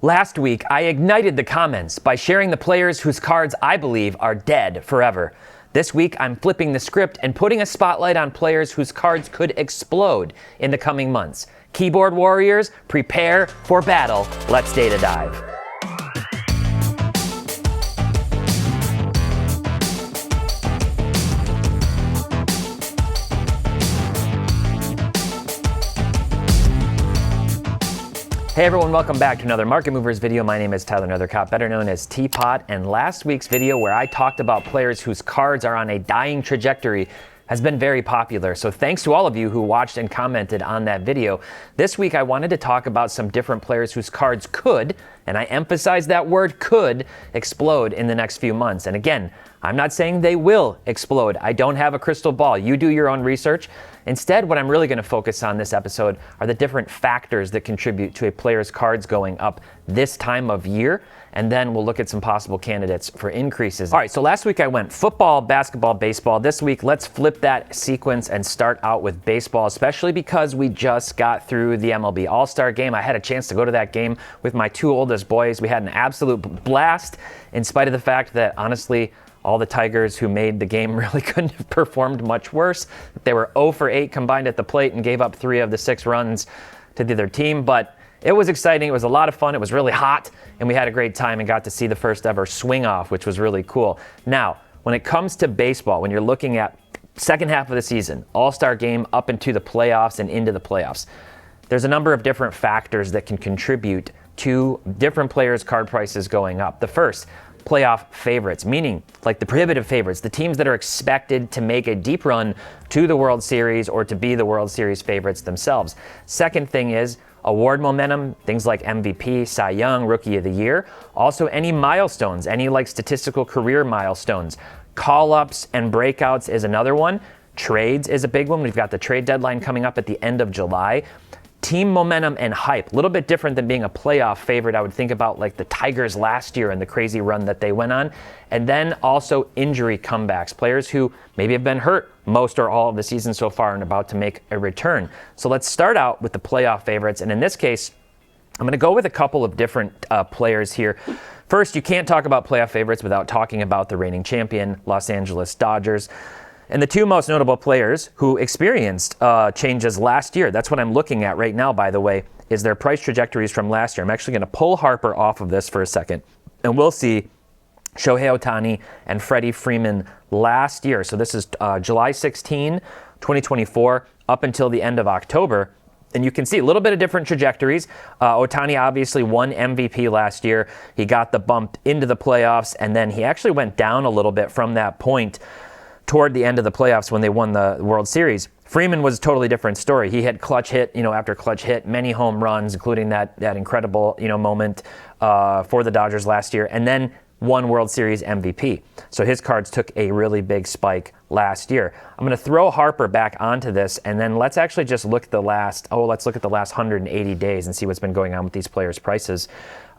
Last week, I ignited the comments by sharing the players whose cards I believe are dead forever. This week, I'm flipping the script and putting a spotlight on players whose cards could explode in the coming months. Keyboard warriors, prepare for battle. Let's data dive. Hey everyone, welcome back to another Market Movers video. My name is Tyler Nethercott, better known as Teapot, and last week's video where I talked about players whose cards are on a dying trajectory has been very popular. So thanks to all of you who watched and commented on that video. This week I wanted to talk about some different players whose cards could, and I emphasize that word could, explode in the next few months. And again, I'm not saying they will explode. I don't have a crystal ball. You do your own research. Instead, what I'm really going to focus on this episode are the different factors that contribute to a player's cards going up this time of year, and then we'll look at some possible candidates for increases. All right, so last week I went football, basketball, baseball. This week, let's flip that sequence and start out with baseball, especially because we just got through the MLB All-Star game. I had a chance to go to that game with my two oldest boys. We had an absolute blast, in spite of the fact that, honestly, all the Tigers who made the game really couldn't have performed much worse. They were 0 for 8 combined at the plate and gave up 3 of the 6 runs to the other team. But it was exciting. It was a lot of fun. It was really hot, and we had a great time and got to see the first ever swing off, which was really cool. Now, when it comes to baseball, when you're looking at second half of the season, All-Star game up into the playoffs and into the playoffs, there's a number of different factors that can contribute to different players' card prices going up. The first, playoff favorites, meaning like the prohibitive favorites, the teams that are expected to make a deep run to the World Series or to be the World Series favorites themselves. Second thing is award momentum, things like MVP, Cy Young, Rookie of the Year. Also any milestones, any like statistical career milestones. Call-ups and breakouts is another one. Trades is a big one. We've got the trade deadline coming up at the end of July. Team momentum and hype, a little bit different than being a playoff favorite. I would think about like the Tigers last year and the crazy run that they went on. And then also injury comebacks, players who maybe have been hurt most or all of the season so far and about to make a return. So let's start out with the playoff favorites. And in this case, I'm going to go with a couple of different players here. First, you can't talk about playoff favorites without talking about the reigning champion, Los Angeles Dodgers. And the two most notable players who experienced changes last year, that's what I'm looking at right now, by the way, is their price trajectories from last year. I'm actually going to pull Harper off of this for a second, and we'll see Shohei Ohtani and Freddie Freeman last year. So this is July 16, 2024, up until the end of October. And you can see a little bit of different trajectories. Ohtani obviously won MVP last year. He got the bump into the playoffs, and then he actually went down a little bit from that point toward the end of the playoffs when they won the World Series. Freeman was a totally different story. He had clutch hit, after clutch hit, many home runs, including that incredible, moment for the Dodgers last year, and then won World Series MVP. So his cards took a really big spike last year. I'm going to throw Harper back onto this, and then let's actually just look at the last 180 days and see what's been going on with these players' prices.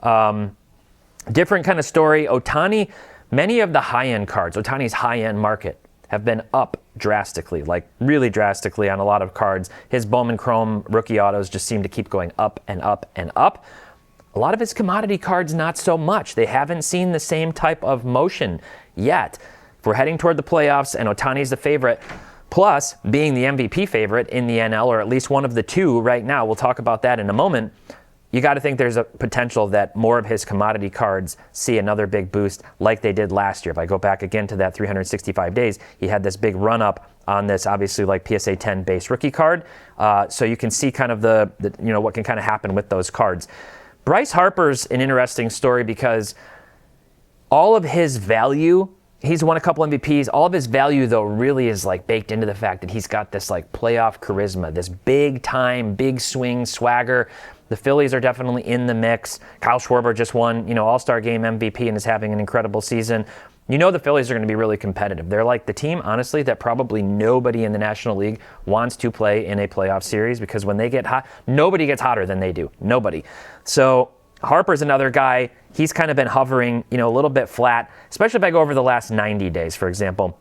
Different kind of story. Ohtani, many of the high-end cards, Ohtani's high-end market, have been up drastically, like really drastically on a lot of cards. His Bowman Chrome rookie autos just seem to keep going up and up and up. A lot of his commodity cards, not so much. They haven't seen the same type of motion yet. If we're heading toward the playoffs and Ohtani's the favorite, plus being the MVP favorite in the NL, or at least one of the two right now, we'll talk about that in a moment, you got to think there's a potential that more of his commodity cards see another big boost like they did last year. If I go back again to that 365 days, he had this big run up on this, obviously like PSA 10 base rookie card. So you can see kind of the what can kind of happen with those cards. Bryce Harper's an interesting story because all of his value, he's won a couple MVPs. All of his value, though, really is like baked into the fact that he's got this like playoff charisma, this big time, big swing swagger. The Phillies are definitely in the mix. Kyle Schwarber just won, All-Star Game MVP and is having an incredible season. The Phillies are going to be really competitive. They're like the team, honestly, that probably nobody in the National League wants to play in a playoff series because when they get hot, nobody gets hotter than they do. Nobody. So Harper's another guy. He's kind of been hovering, a little bit flat, especially if I go over the last 90 days, for example.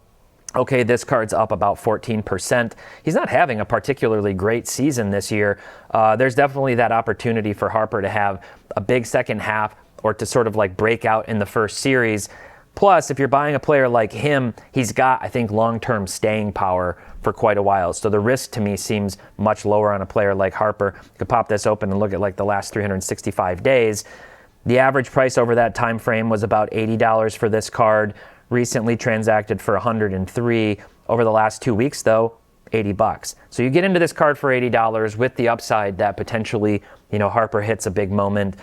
Okay, this card's up about 14%. He's not having a particularly great season this year. There's definitely that opportunity for Harper to have a big second half or to sort of like break out in the first series. Plus, if you're buying a player like him, he's got, I think, long-term staying power for quite a while. So the risk to me seems much lower on a player like Harper. You could pop this open and look at like the last 365 days. The average price over that time frame was about $80 for this card. Recently transacted for $103. Over the last 2 weeks, though, $80. So you get into this card for $80 with the upside that potentially, Harper hits a big moment,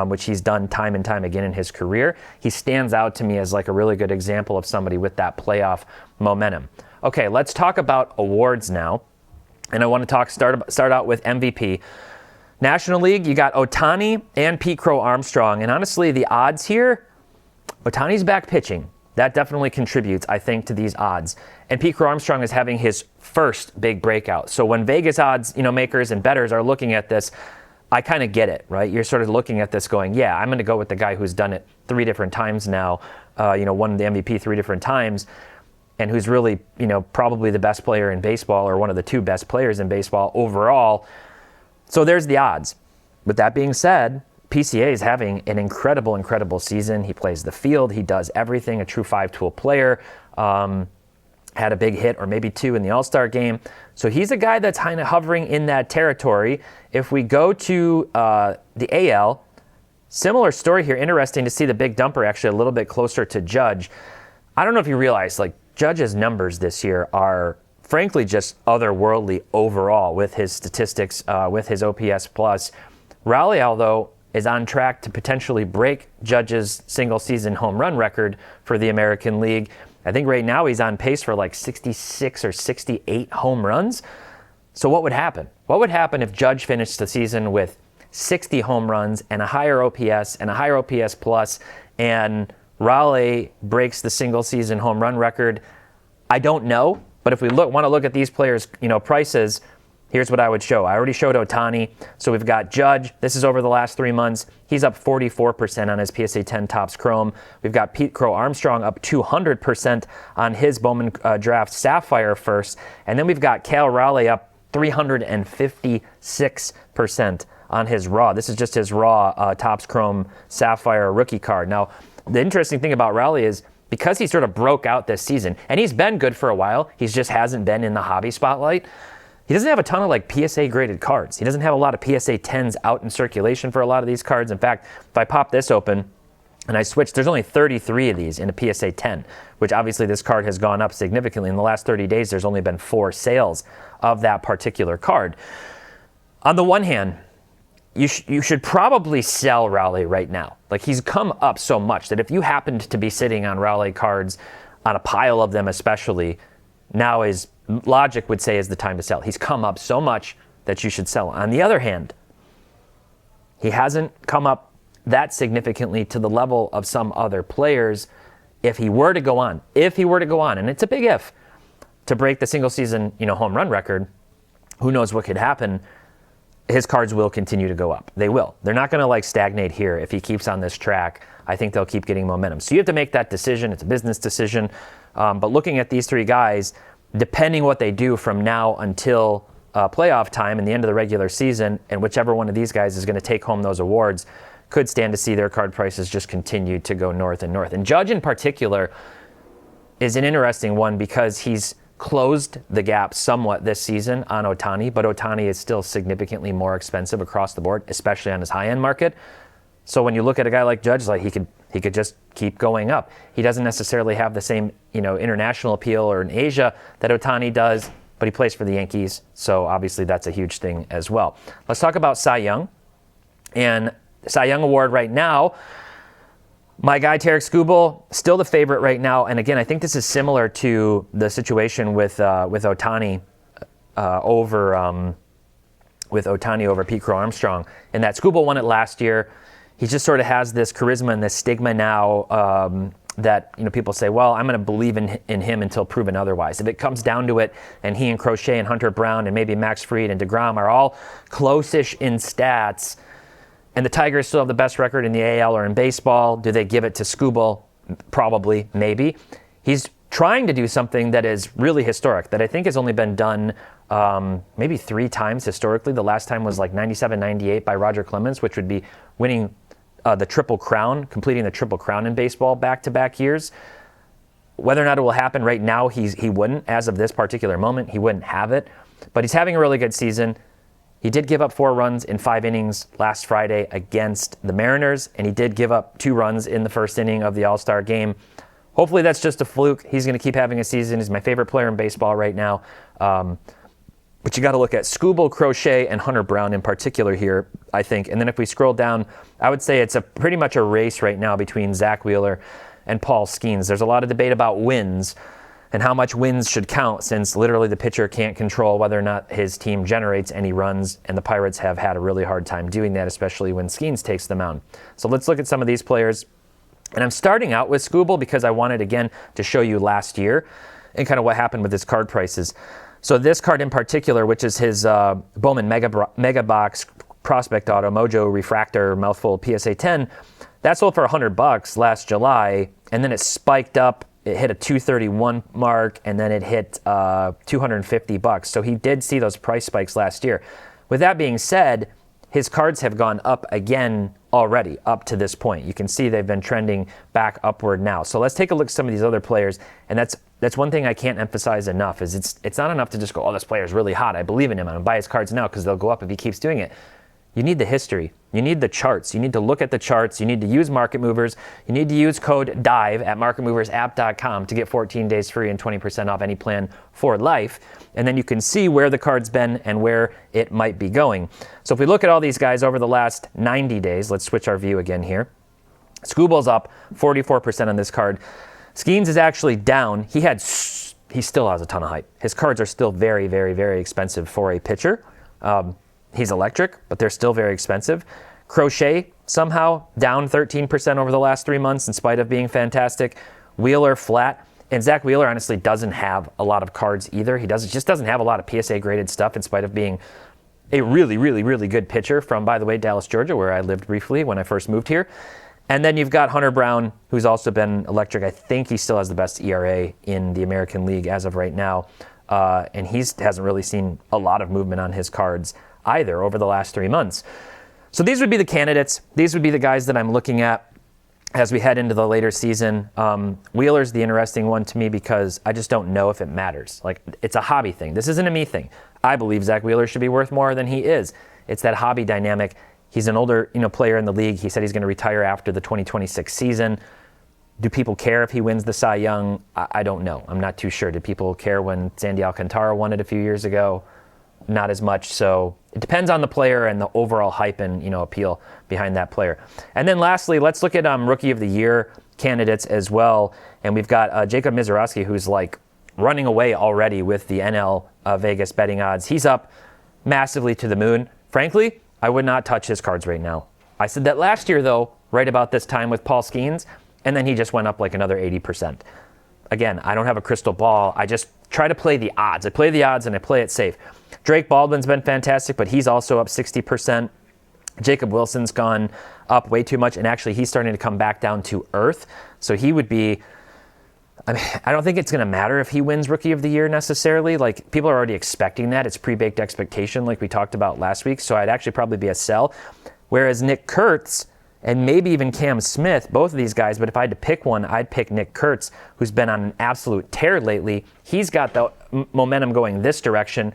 which he's done time and time again in his career. He stands out to me as like a really good example of somebody with that playoff momentum. Okay, let's talk about awards now. And I want to start out with MVP. National League, you got Ohtani and Pete Crow Armstrong. And honestly, the odds here, Ohtani's back pitching. That definitely contributes, I think, to these odds. And Pete Crow Armstrong is having his first big breakout. So when Vegas odds, makers and bettors are looking at this, I kind of get it, right? You're sort of looking at this going, yeah, I'm going to go with the guy who's done it 3 different times now, won the MVP 3 different times, and who's really, probably the best player in baseball or one of the 2 best players in baseball overall. So there's the odds. With that being said, PCA is having an incredible season. He plays the field. He does everything, a true 5-tool player. Had a big hit or maybe 2 in the All-Star game. So he's a guy that's kind of hovering in that territory. If we go to the AL, similar story here. Interesting to see the big dumper actually a little bit closer to Judge. I don't know if you realize, like, Judge's numbers this year are frankly just otherworldly overall with his statistics, with his OPS plus. Raul, though, is on track to potentially break Judge's single-season home run record for the American League. I think right now he's on pace for like 66 or 68 home runs. So what would happen? What would happen if Judge finished the season with 60 home runs and a higher OPS and a higher OPS plus, and Raul breaks the single-season home run record? I don't know, but if we want to look at these players' prices, here's what I would show. I already showed Ohtani. So we've got Judge. This is over the last 3 months. He's up 44% on his PSA 10 Topps Chrome. We've got Pete Crow Armstrong up 200% on his Bowman Draft Sapphire first. And then we've got Cal Raleigh up 356% on his raw. This is just his raw Topps Chrome Sapphire rookie card. Now, the interesting thing about Raleigh is because he sort of broke out this season, and he's been good for a while, he just hasn't been in the hobby spotlight. He doesn't have a ton of like PSA graded cards. He doesn't have a lot of PSA 10s out in circulation for a lot of these cards. In fact, if I pop this open and I switch, there's only 33 of these in a PSA 10, which obviously this card has gone up significantly. In the last 30 days, there's only been 4 sales of that particular card. On the one hand, you should probably sell Raleigh right now. Like, he's come up so much that if you happened to be sitting on Raleigh cards, on a pile of them especially, now is logic would say is the time to sell. He's come up so much that you should sell. On the other hand, he hasn't come up that significantly to the level of some other players. If he were to go on, and it's a big if, to break the single season, home run record, who knows what could happen. His cards will continue to go up. They will. They're not going to like stagnate here if he keeps on this track. I think they'll keep getting momentum. So you have to make that decision. It's a business decision. But looking at these 3 guys, depending what they do from now until playoff time and the end of the regular season, and whichever one of these guys is going to take home those awards, could stand to see their card prices just continue to go north and north. And Judge in particular is an interesting one because he's closed the gap somewhat this season on Ohtani, but Ohtani is still significantly more expensive across the board, especially on his high-end market. So when you look at a guy like Judge, like he could just keep going up. He doesn't necessarily have the same, international appeal or in Asia that Ohtani does, but he plays for the Yankees, so obviously that's a huge thing as well. Let's talk about Cy Young. And the Cy Young Award right now, my guy Tarek Skubal, still the favorite right now. And again, I think this is similar to the situation with Ohtani over Pete Crow Armstrong, in that Skubal won it last year. He just sort of has this charisma and this stigma now that people say, well, I'm going to believe in him until proven otherwise. If it comes down to it, and he and Crochet and Hunter Brown and maybe Max Fried and DeGrom are all close-ish in stats, and the Tigers still have the best record in the AL or in baseball, do they give it to Skubal? Probably, maybe. He's trying to do something that is really historic, that I think has only been done maybe 3 times historically. The last time was like 97, 98 by Roger Clemens, which would be winning the Triple Crown, completing the Triple Crown in baseball back-to-back years. Whether or not it will happen right now, he wouldn't. As of this particular moment, he wouldn't have it. But he's having a really good season. He did give up 4 runs in 5 innings last Friday against the Mariners, and he did give up 2 runs in the first inning of the All-Star game. Hopefully that's just a fluke. He's going to keep having a season. He's my favorite player in baseball right now. But you got to look at Skubal, Crochet, and Hunter Brown in particular here, I think. And then if we scroll down, I would say it's pretty much a race right now between Zach Wheeler and Paul Skeens. There's a lot of debate about wins and how much wins should count, since literally the pitcher can't control whether or not his team generates any runs, and the Pirates have had a really hard time doing that, especially when Skeens takes the mound. So let's look at some of these players. And I'm starting out with Skubal because I wanted, again, to show you last year and kind of what happened with his card prices. So this card in particular, which is his Bowman Mega Box Prospect Auto Mojo Refractor Mouthful PSA 10, that sold for $100 last July, and then it spiked up. It hit a 231 mark, and then it hit $250. So he did see those price spikes last year. With that being said, his cards have gone up again already up to this point. You can see they've been trending back upward now. So let's take a look at some of these other players, and that's one thing I can't emphasize enough, is it's not enough to just go, oh, this player's really hot, I believe in him, I'm gonna buy his cards now because they'll go up if he keeps doing it. You need the history. You need the charts. You need to look at the charts. You need to use Market Movers. You need to use code DIVE at marketmoversapp.com to get 14 days free and 20% off any plan for life. And then you can see where the card's been and where it might be going. So if we look at all these guys over the last 90 days, let's switch our view again here. Skubal's up 44% on this card. Skeens is actually down. He still has a ton of hype. His cards are still very, very, very expensive for a pitcher. He's electric, but they're still very expensive. Crochet, somehow down 13% over the last 3 months in spite of being fantastic. Wheeler, flat. And Zach Wheeler honestly doesn't have a lot of cards either. He just doesn't have a lot of PSA graded stuff in spite of being a really, really, really good pitcher from, by the way, Dallas, Georgia, where I lived briefly when I first moved here. And then you've got Hunter Brown, who's also been electric. I think he still has the best ERA in the American League as of right now. And he hasn't really seen a lot of movement on his cards either over the last 3 months. So these would be the candidates. These would be the guys that I'm looking at as we head into the later season. Wheeler's the interesting one to me because I just don't know if it matters. Like, it's a hobby thing. This isn't a me thing. I believe Zach Wheeler should be worth more than he is. It's that hobby dynamic. He's an older, player in the league. He said he's going to retire after the 2026 season. Do people care if he wins the Cy Young? I don't know. I'm not too sure. Did people care when Sandy Alcantara won it a few years ago? Not as much. So it depends on the player and the overall hype and appeal behind that player. And then lastly, let's look at Rookie of the Year candidates as well. And we've got Jacob Mizorowski, who's like running away already with the NL Vegas betting odds. He's up massively to the moon. Frankly, I would not touch his cards right now. I said that last year, though, right about this time with Paul Skeens, and then he just went up like another 80%. Again, I don't have a crystal ball. I just try to play the odds. I play the odds and I play it safe. Drake Baldwin's been fantastic, but he's also up 60%. Jacob Wilson's gone up way too much, and actually he's starting to come back down to earth. So he would be, I don't think it's going to matter if he wins Rookie of the Year necessarily. Like, people are already expecting that. It's pre-baked expectation like we talked about last week. So I'd actually probably be a sell. Whereas Nick Kurtz and maybe even Cam Smith, both of these guys, but if I had to pick one, I'd pick Nick Kurtz, who's been on an absolute tear lately. He's got the momentum going this direction.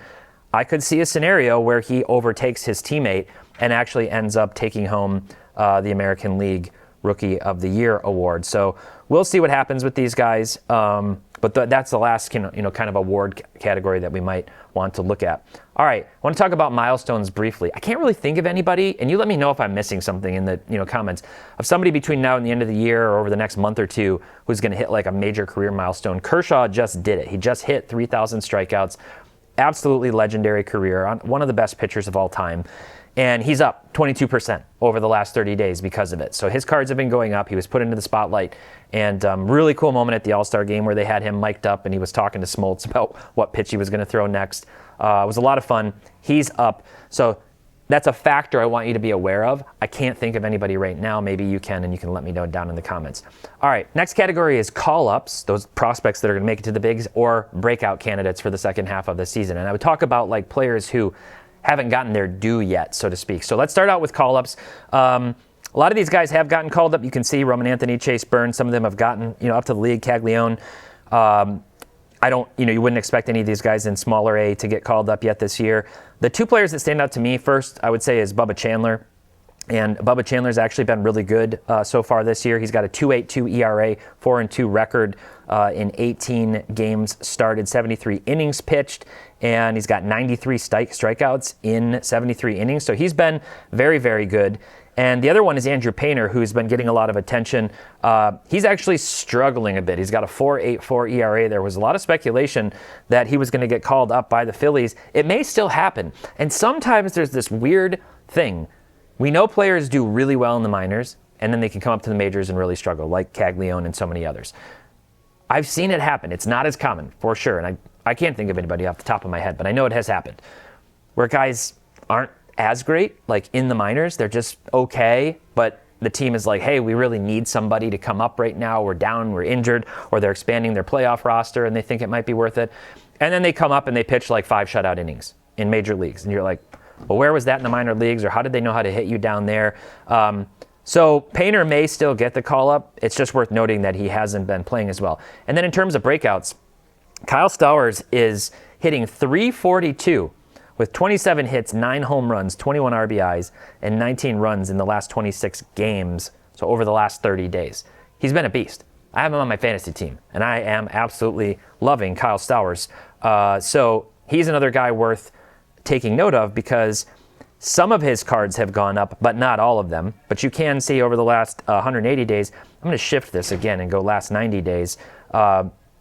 I could see a scenario where he overtakes his teammate and actually ends up taking home the American League Rookie of the Year award. So we'll see what happens with these guys. But that's the last kind of award category that we might want to look at. All right, I want to talk about milestones briefly. I can't really think of anybody, and you let me know if I'm missing something in the comments, of somebody between now and the end of the year or over the next month or two who's going to hit like a major career milestone. Kershaw just did it. He just hit 3,000 strikeouts. Absolutely legendary career, one of the best pitchers of all time. And he's up 22% over the last 30 days because of it. So his cards have been going up. He was put into the spotlight. And really cool moment at the All-Star game where they had him mic'd up and he was talking to Smoltz about what pitch he was going to throw next. It was a lot of fun. He's up. So that's a factor I want you to be aware of. I can't think of anybody right now. Maybe you can, and you can let me know down in the comments. All right, next category is call-ups, those prospects that are going to make it to the bigs, or breakout candidates for the second half of the season. And I would talk about like players who haven't gotten their due yet, so to speak. So let's start out with call-ups. A lot of these guys have gotten called up. You can see Roman Anthony, Chase Burns. Some of them have gotten, up to the league. Caglione. You wouldn't expect any of these guys in smaller A to get called up yet this year. The two players that stand out to me first, I would say, is Bubba Chandler. And Bubba Chandler's actually been really good so far this year. He's got a 2.82 ERA, 4-2 record in 18 games started, 73 innings pitched, and he's got 93 strikeouts in 73 innings. So he's been very, very good. And the other one is Andrew Painter, who's been getting a lot of attention. He's actually struggling a bit. He's got a 4.84 ERA. There was a lot of speculation that he was going to get called up by the Phillies. It may still happen. And sometimes there's this weird thing. We know players do really well in the minors, and then they can come up to the majors and really struggle, like Caglione and so many others. I've seen it happen. It's not as common, for sure. And I can't think of anybody off the top of my head, but I know it has happened, where guys aren't as great, like in the minors. They're just okay, but the team is like, hey, we really need somebody to come up right now. We're down, we're injured, or they're expanding their playoff roster and they think it might be worth it. And then they come up and they pitch like 5 shutout innings in major leagues. And you're like, well, where was that in the minor leagues, or how did they know how to hit you down there? So Painter may still get the call up. It's just worth noting that he hasn't been playing as well. And then in terms of breakouts, Kyle Stowers is hitting .342 with 27 hits, 9 home runs, 21 RBIs, and 19 runs in the last 26 games, so over the last 30 days. He's been a beast. I have him on my fantasy team, and I am absolutely loving Kyle Stowers. So he's another guy worth taking note of, because some of his cards have gone up, but not all of them. But you can see over the last 180 days, I'm going to shift this again and go last 90 days.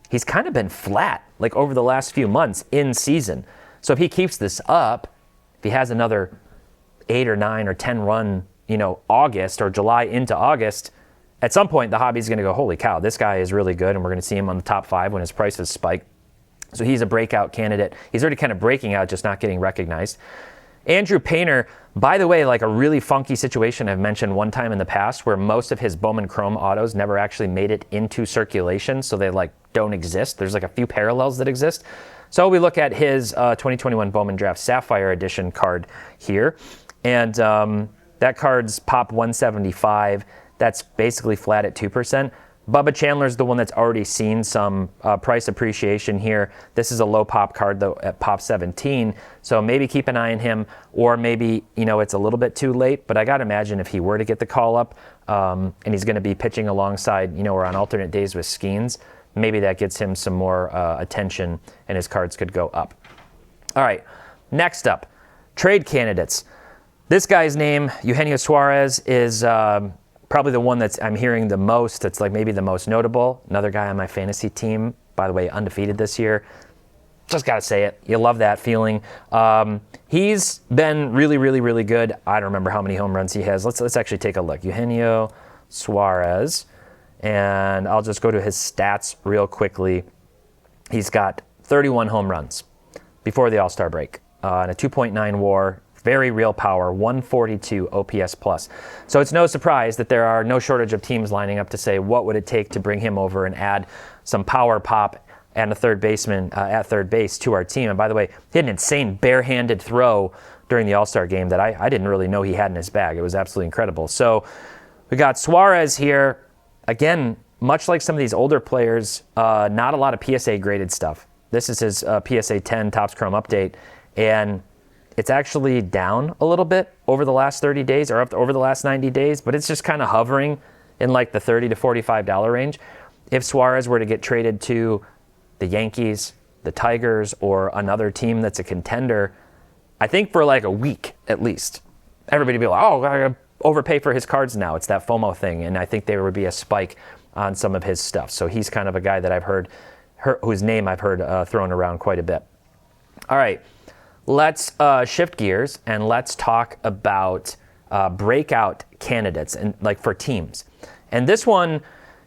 He's kind of been flat, like over the last few months in season. So if he keeps this up, if he has another 8 or 9 or 10 run, August or July into August, at some point the hobby's going to go, holy cow, this guy is really good, and we're going to see him on the top 5 when his prices spike. So he's a breakout candidate. He's already kind of breaking out, just not getting recognized. Andrew Painter, by the way, like a really funky situation I've mentioned one time in the past, where most of his Bowman Chrome autos never actually made it into circulation, so they don't exist. There's like a few parallels that exist. So we look at his 2021 Bowman Draft Sapphire Edition card here, and that card's pop 175. That's basically flat at 2%. Bubba Chandler's the one that's already seen some price appreciation here. This is a low pop card, though, at pop 17. So maybe keep an eye on him, or maybe, it's a little bit too late. But I got to imagine if he were to get the call up, and he's going to be pitching alongside, or on alternate days with Skeens, maybe that gets him some more attention and his cards could go up. All right, next up, trade candidates. This guy's name, Eugenio Suarez, is probably the one that's I'm hearing the most. That's like maybe the most notable. Another guy on my fantasy team, by the way, undefeated this year. Just got to say it. You love that feeling. He's been really, really, really good. I don't remember how many home runs he has. Let's actually take a look. Eugenio Suarez. And I'll just go to his stats real quickly. He's got 31 home runs before the All-Star break, and a 2.9 WAR, very real power, 142 OPS plus. So it's no surprise that there are no shortage of teams lining up to say, what would it take to bring him over and add some power pop and a third baseman at third base to our team. And by the way, he had an insane barehanded throw during the All-Star game that I didn't really know he had in his bag. It was absolutely incredible. So we got Suarez here. Again, much like some of these older players, not a lot of PSA graded stuff. This is his PSA 10 Topps Chrome update, and it's actually down a little bit over the last 30 days or over the last 90 days, but it's just kind of hovering in like the $30 to $45 range. If Suarez were to get traded to the Yankees, the Tigers, or another team that's a contender, I think for like a week at least, everybody would be like, oh, I gotta overpay for his cards now. It's that FOMO thing, and I think there would be a spike on some of his stuff. So he's kind of a guy that I've heard whose name I've heard thrown around quite a bit. All right, let's shift gears and let's talk about breakout candidates and like for teams. And this one,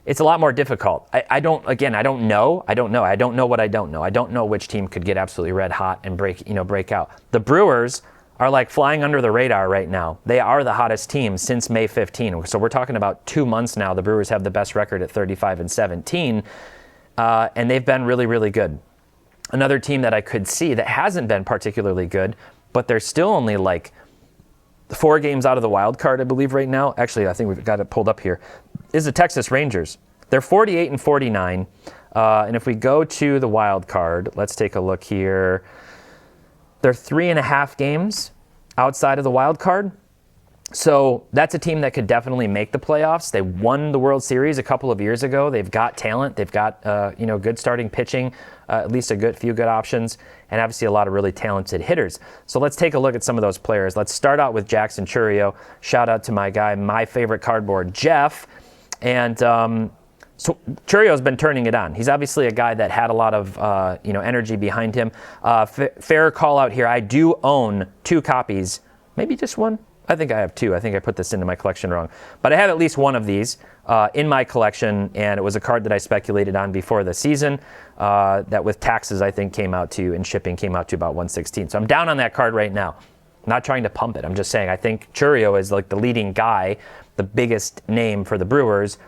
it's a lot more difficult. I don't know what I don't know. I don't know which team could get absolutely red hot and break out. The Brewers are like flying under the radar right now. They are the hottest team since May 15. So we're talking about 2 months now. The Brewers have the best record at 35-17, and they've been really, really good. Another team that I could see that hasn't been particularly good, but they're still only like 4 games out of the wild card, I believe, right now. Actually, I think we've got it pulled up here, is the Texas Rangers. They're 48-49, and if we go to the wild card, let's take a look here. They're 3.5 games outside of the wild card. So that's a team that could definitely make the playoffs. They won the World Series a couple of years ago. They've got talent. They've got good starting pitching, at least a few good options, and obviously a lot of really talented hitters. So let's take a look at some of those players. Let's start out with Jackson Chourio. Shout out to my guy, my favorite cardboard, Jeff. And so Chourio's been turning it on. He's obviously a guy that had a lot of energy behind him. Fair call out here. I do own 2 copies, maybe just one. I think I have 2. I think I put this into my collection wrong. But I have at least one of these in my collection, and it was a card that I speculated on before the season that with taxes I think came out to, and shipping came out to about $116. So I'm down on that card right now. I'm not trying to pump it. I'm just saying I think Chourio is like the leading guy, the biggest name for the Brewers.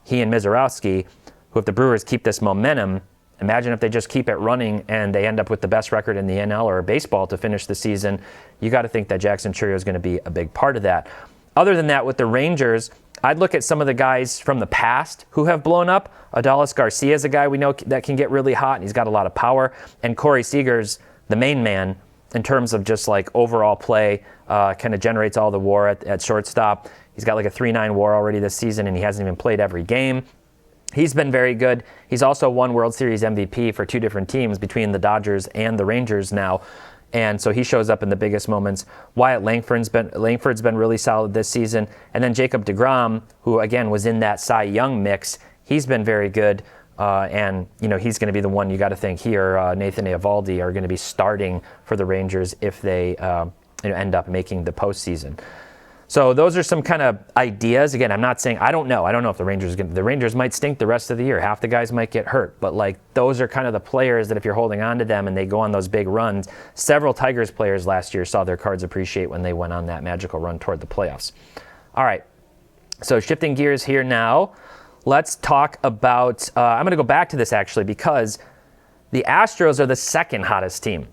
He and Mizorowski, who if the Brewers keep this momentum, imagine if they just keep it running and they end up with the best record in the NL or baseball to finish the season. You got to think that Jackson Chourio is going to be a big part of that. Other than that, with the Rangers, I'd look at some of the guys from the past who have blown up. Adolis Garcia is a guy we know that can get really hot, and he's got a lot of power. And Corey Seager's the main man in terms of just like overall play, kind of generates all the WAR at shortstop. He's got like a 3.9 WAR already this season, and he hasn't even played every game. He's been very good. He's also won World Series MVP for 2 different teams between the Dodgers and the Rangers now. And so he shows up in the biggest moments. Wyatt Langford's been really solid this season. And then Jacob deGrom, who again was in that Cy Young mix, he's been very good. And he's going to be the one you got to think here. Nathan Eovaldi are going to be starting for the Rangers if they end up making the postseason. So those are some kind of ideas. Again, I'm not saying, I don't know if the Rangers might stink the rest of the year. Half the guys might get hurt, but like those are kind of the players that if you're holding on to them and they go on those big runs, several Tigers players last year saw their cards appreciate when they went on that magical run toward the playoffs. All right, so shifting gears here now, let's talk about, I'm going to go back to this actually because the Astros are the second hottest team.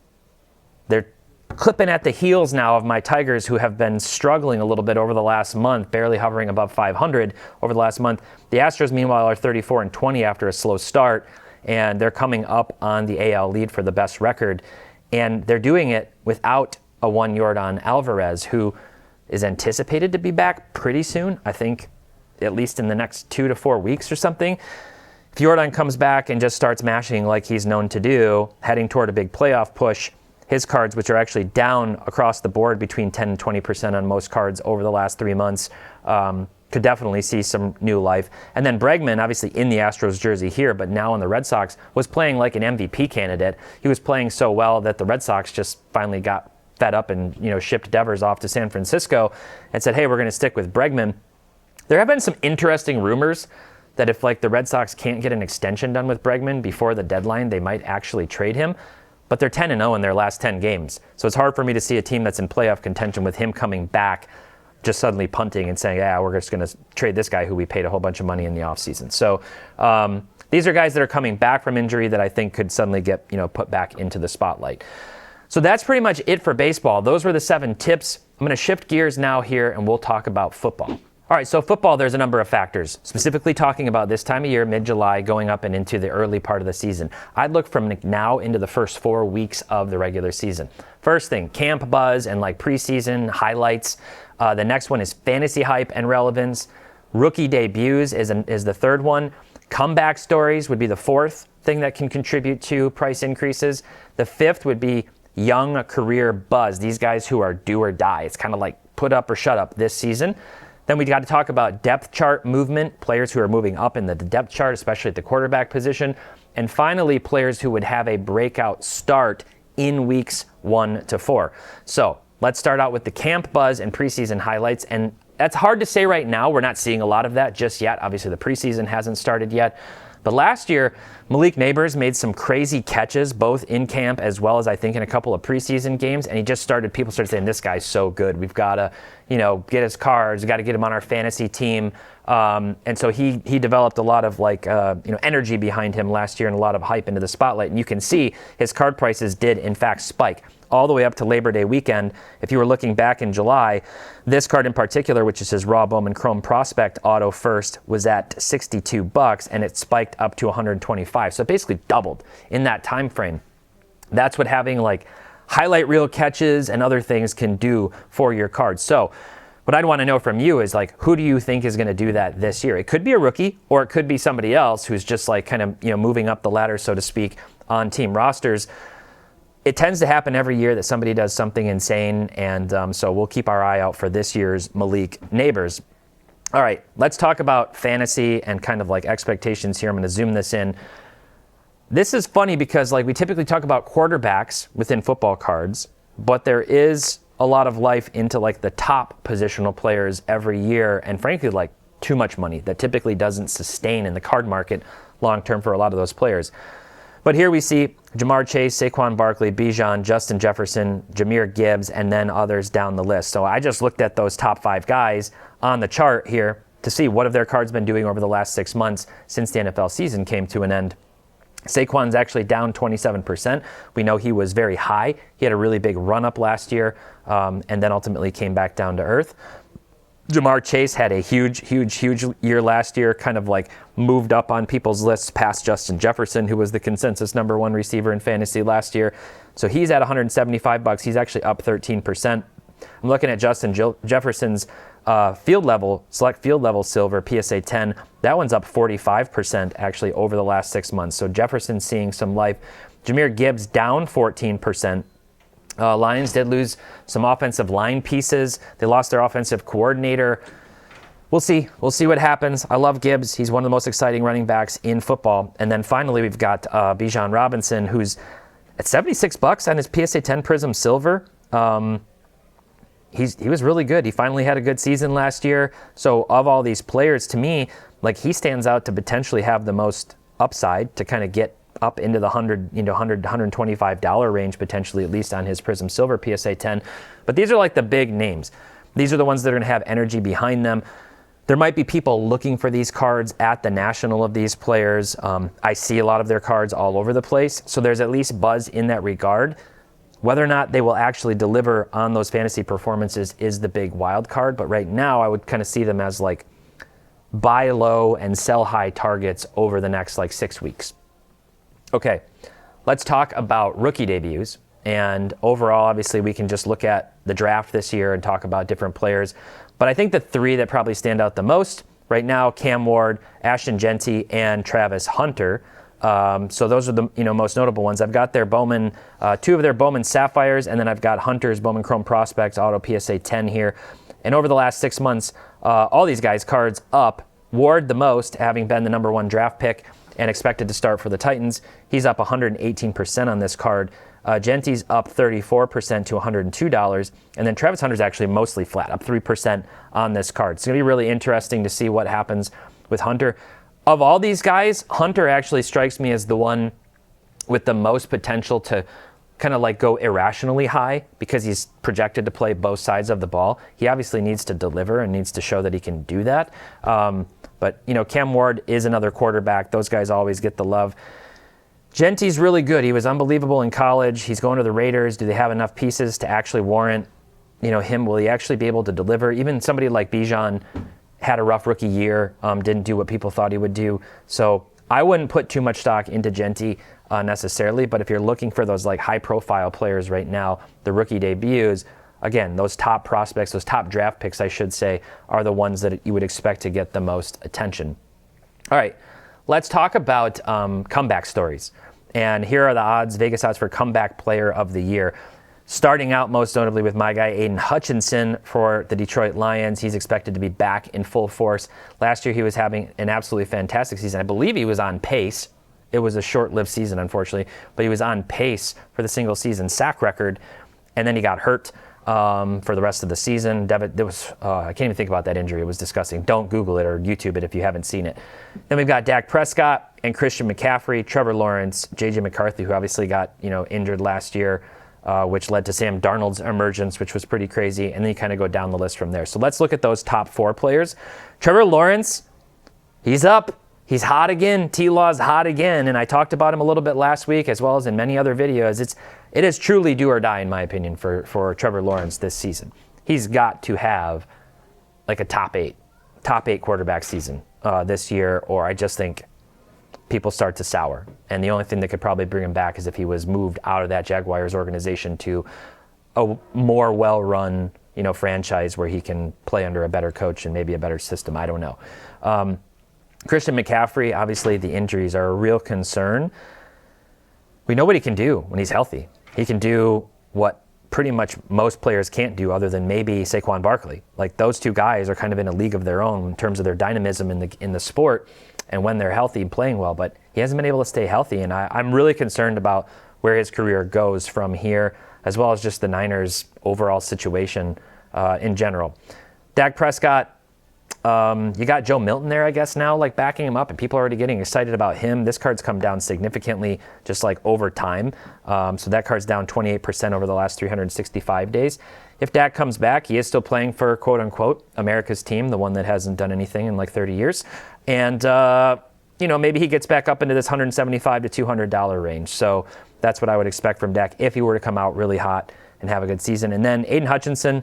They're clipping at the heels now of my Tigers, who have been struggling a little bit over the last month, barely hovering above 500 over the last month. The Astros, meanwhile, are 34-20 after a slow start, and they're coming up on the AL lead for the best record. And they're doing it without a one Yordan Alvarez, who is anticipated to be back pretty soon, I think at least in the next 2 to 4 weeks or something. If Yordan comes back and just starts mashing like he's known to do, heading toward a big playoff push, his cards, which are actually down across the board between 10 and 20% on most cards over the last 3 months, could definitely see some new life. And then Bregman, obviously in the Astros jersey here, but now on the Red Sox, was playing like an MVP candidate. He was playing so well that the Red Sox just finally got fed up and shipped Devers off to San Francisco and said, hey, we're going to stick with Bregman. There have been some interesting rumors that if the Red Sox can't get an extension done with Bregman before the deadline, they might actually trade him. But they're 10-0 in their last 10 games. So it's hard for me to see a team that's in playoff contention with him coming back, just suddenly punting and saying, yeah, we're just going to trade this guy who we paid a whole bunch of money in the offseason. So these are guys that are coming back from injury that I think could suddenly get put back into the spotlight. So that's pretty much it for baseball. Those were the 7 tips. I'm going to shift gears now here, and we'll talk about football. All right, so football, there's a number of factors, specifically talking about this time of year, mid-July, going up and into the early part of the season. I'd look from now into the first 4 weeks of the regular season. First thing, camp buzz and preseason highlights. The next one is fantasy hype and relevance. Rookie debuts is the third one. Comeback stories would be the fourth thing that can contribute to price increases. The fifth would be young career buzz, these guys who are do or die. It's kind of like put up or shut up this season. Then we got to talk about depth chart movement, players who are moving up in the depth chart, especially at the quarterback position. And finally, players who would have a breakout start in weeks 1 to 4. So let's start out with the camp buzz and preseason highlights. And that's hard to say right now. We're not seeing a lot of that just yet. Obviously, the preseason hasn't started yet. But last year, Malik Neighbors made some crazy catches, both in camp as well as I think in a couple of preseason games. And people started saying, this guy's so good. We've got to, get his cards. We've got to get him on our fantasy team. And so he developed a lot of energy behind him last year and a lot of hype into the spotlight. And you can see his card prices did in fact spike all the way up to Labor Day weekend. If you were looking back in July, this card in particular, which is his raw Bowman Chrome Prospect Auto First, was at $62 and it spiked up to $125. So it basically doubled in that time frame. That's what having highlight reel catches and other things can do for your cards. So what I'd want to know from you is who do you think is going to do that this year? It could be a rookie or it could be somebody else who's just moving up the ladder, so to speak, on team rosters. It tends to happen every year that somebody does something insane, and so we'll keep our eye out for this year's Malik Neighbors. All right, let's talk about fantasy and expectations here. I'm going to zoom this in. This is funny because we typically talk about quarterbacks within football cards, but there is a lot of life into the top positional players every year, and frankly too much money that typically doesn't sustain in the card market long term for a lot of those players. But here we see Ja'Marr Chase, Saquon Barkley, Bijan, Justin Jefferson, Jahmyr Gibbs, and then others down the list. So I just looked at those top 5 guys on the chart here to see what have their cards been doing over the last 6 months since the NFL season came to an end. Saquon's actually down 27%. We know he was very high. He had a really big run-up last year and then ultimately came back down to earth. Ja'Marr Chase had a huge year last year, moved up on people's lists past Justin Jefferson, who was the consensus number 1 receiver in fantasy last year. So he's at $175. He's actually up 13%. I'm looking at Justin Jefferson's select field level silver PSA 10. That one's up 45% actually over the last 6 months. So Jefferson's seeing some life. Jahmyr Gibbs down 14%. Lions did lose some offensive line pieces. They lost their offensive coordinator. We'll see. We'll see what happens. I love Gibbs. He's one of the most exciting running backs in football. And then finally, we've got Bijan Robinson, who's at $76 on his PSA 10 Prism Silver. He was really good. He finally had a good season last year. So of all these players, to me, he stands out to potentially have the most upside to get up into the $125 range potentially, at least on his Prism Silver PSA 10. But these are the big names. These are the ones that are going to have energy behind them. There might be people looking for these cards at the national of these players. I see a lot of their cards all over the place. So there's at least buzz in that regard. Whether or not they will actually deliver on those fantasy performances is the big wild card. But right now I would see them as buy low and sell high targets over the next 6 weeks. Okay, let's talk about rookie debuts. And overall, obviously, we can just look at the draft this year and talk about different players. But I think the 3 that probably stand out the most right now, Cam Ward, Ashton Jeanty, and Travis Hunter. So those are the most notable ones. I've got their Bowman, 2 of their Bowman Sapphires, and then I've got Hunter's Bowman Chrome Prospects Auto PSA 10 here. And over the last 6 months, all these guys' cards up. Ward the most, having been the number 1 draft pick and expected to start for the Titans. He's up 118% on this card. Jeanty's up 34% to $102. And then Travis Hunter's actually mostly flat, up 3% on this card. It's going to be really interesting to see what happens with Hunter. Of all these guys, Hunter actually strikes me as the one with the most potential to go irrationally high because he's projected to play both sides of the ball. He obviously needs to deliver and needs to show that he can do that. But Cam Ward is another quarterback. Those guys always get the love. Jeanty's really good. He was unbelievable in college. He's going to the Raiders. Do they have enough pieces to actually warrant, him? Will he actually be able to deliver? Even somebody like Bijan had a rough rookie year, didn't do what people thought he would do. So I wouldn't put too much stock into Jeanty necessarily. But if you're looking for those high-profile players right now, the rookie debuts, again, those top prospects, those top draft picks, I should say, are the ones that you would expect to get the most attention. All right, let's talk about comeback stories. And here are the odds, Vegas odds for comeback player of the year. Starting out most notably with my guy, Aiden Hutchinson for the Detroit Lions. He's expected to be back in full force. Last year he was having an absolutely fantastic season. I believe he was on pace. It was a short-lived season, unfortunately, but he was on pace for the single season sack record, and then he got hurt. for the rest of the season. I can't even think about that injury. It was disgusting. Don't Google it or YouTube it if you haven't seen it. Then we've got Dak Prescott and Christian McCaffrey, Trevor Lawrence, J.J. McCarthy, who obviously got injured last year, which led to Sam Darnold's emergence, which was pretty crazy. And then you kind of go down the list from there. So let's look at those top 4 players. Trevor Lawrence, he's up. He's hot again. T-Law's hot again. And I talked about him a little bit last week, as well as in many other videos. It is truly do or die, in my opinion, for Trevor Lawrence this season. He's got to have like a top 8 quarterback season this year, or I just think people start to sour. And the only thing that could probably bring him back is if he was moved out of that Jaguars organization to a more well-run, franchise where he can play under a better coach and maybe a better system. I don't know. Christian McCaffrey, obviously the injuries are a real concern. We know what he can do when he's healthy. He can do what pretty much most players can't do other than maybe Saquon Barkley. Like, those two guys are kind of in a league of their own in terms of their dynamism in the sport and when they're healthy and playing well, but he hasn't been able to stay healthy, and I'm really concerned about where his career goes from here, as well as just the Niners' overall situation in general. Dak Prescott, you got Joe Milton there, I guess, now, like backing him up, and people are already getting excited about him. This card's come down significantly just like over time. So that card's down 28% over the last 365 days. If Dak comes back, he is still playing for, quote unquote, America's team, the one that hasn't done anything in like 30 years. And, maybe he gets back up into this $175 to $200 range. So that's what I would expect from Dak if he were to come out really hot and have a good season. And then Aiden Hutchinson,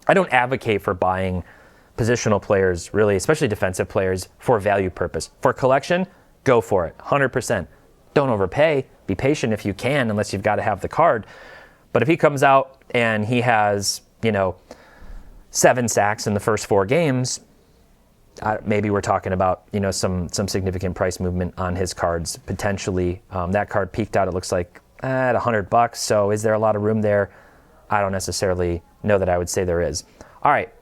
I don't advocate for buying positional players, really, especially defensive players, for value purpose. For collection, go for it, 100%. Don't overpay. Be patient if you can, unless you've got to have the card. But if he comes out and he has, 7 sacks in the first 4 games, maybe we're talking about, some significant price movement on his cards, potentially. That card peaked out, it looks like, at $100. So is there a lot of room there? I don't necessarily know that I would say there is. All right.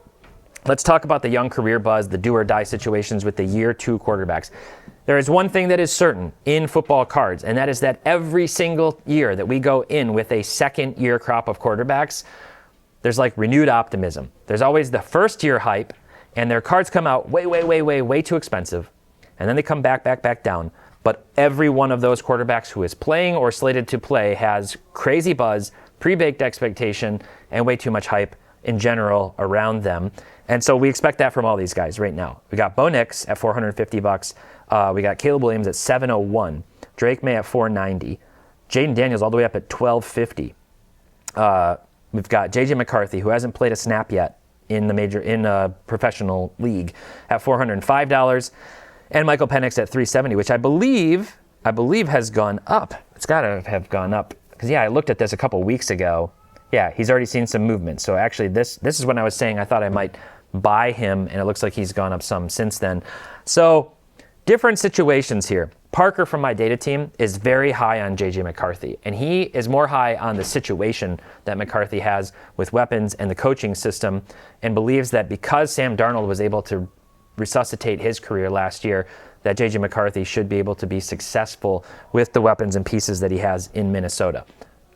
Let's talk about the young career buzz, the do or die situations with the year 2 quarterbacks. There is one thing that is certain in football cards, and that is that every single year that we go in with a second year crop of quarterbacks, there's like renewed optimism. There's always the first year hype, and their cards come out way too expensive, and then they come back down. But every one of those quarterbacks who is playing or slated to play has crazy buzz, pre-baked expectation, and way too much hype in general around them. And so we expect that from all these guys right now. We got Bo Nix at $450. We got Caleb Williams at $701. Drake May at $490. Jaden Daniels all the way up at $1250. We've got J.J. McCarthy, who hasn't played a snap yet in a professional league, at $405. And Michael Penix at $370, which I believe has gone up. It's got to have gone up. Because, I looked at this a couple weeks ago. Yeah, he's already seen some movement. So actually, this is when I was saying I thought I might buy him, and it looks like he's gone up some since then. So different situations here. Parker from my data team is very high on J.J. McCarthy, and he is more high on the situation that McCarthy has with weapons and the coaching system, and believes that because Sam Darnold was able to resuscitate his career last year, that J.J. McCarthy should be able to be successful with the weapons and pieces that he has in Minnesota.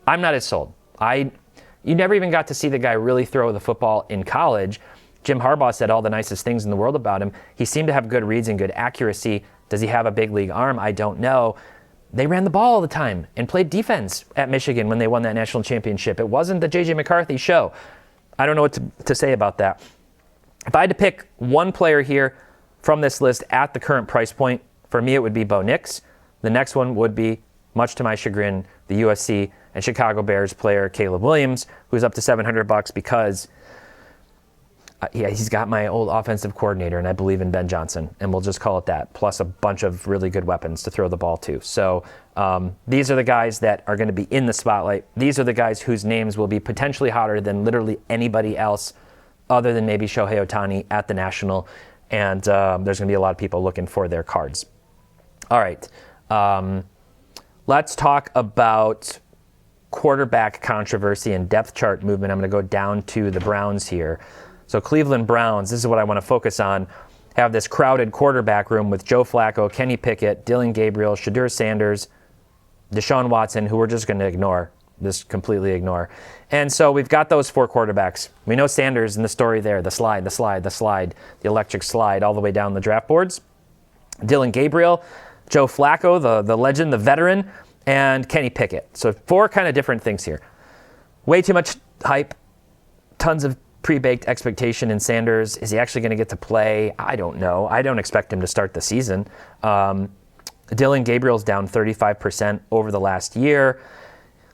I'm not as sold. You never even got to see the guy really throw the football in college. Jim Harbaugh said all the nicest things in the world about him. He seemed to have good reads and good accuracy. Does he have a big league arm? I don't know. They ran the ball all the time and played defense at Michigan when they won that national championship. It wasn't the J.J. McCarthy show. I don't know what to say about that. If I had to pick one player here from this list at the current price point, for me it would be Bo Nix. The next one would be, much to my chagrin, the USC and Chicago Bears player Caleb Williams, who's up to $700 because he's got my old offensive coordinator, and I believe in Ben Johnson, and we'll just call it that, plus a bunch of really good weapons to throw the ball to. So these are the guys that are going to be in the spotlight. These are the guys whose names will be potentially hotter than literally anybody else other than maybe Shohei Ohtani at the National, and there's going to be a lot of people looking for their cards. All right. Let's talk about quarterback controversy and depth chart movement. I'm going to go down to the Browns here. So Cleveland Browns, this is what I want to focus on, have this crowded quarterback room with Joe Flacco, Kenny Pickett, Dylan Gabriel, Shadur Sanders, Deshaun Watson, who we're just going to ignore. just completely ignore. And so we've got those 4 quarterbacks. We know Sanders in the story there, the electric slide all the way down the draft boards. Dylan Gabriel, Joe Flacco, the legend, the veteran, and Kenny Pickett. So 4 kind of different things here. Way too much hype, tons of pre-baked expectation in Sanders. Is he actually going to get to play? I don't know. I don't expect him to start the season. Dylan Gabriel's down 35% over the last year.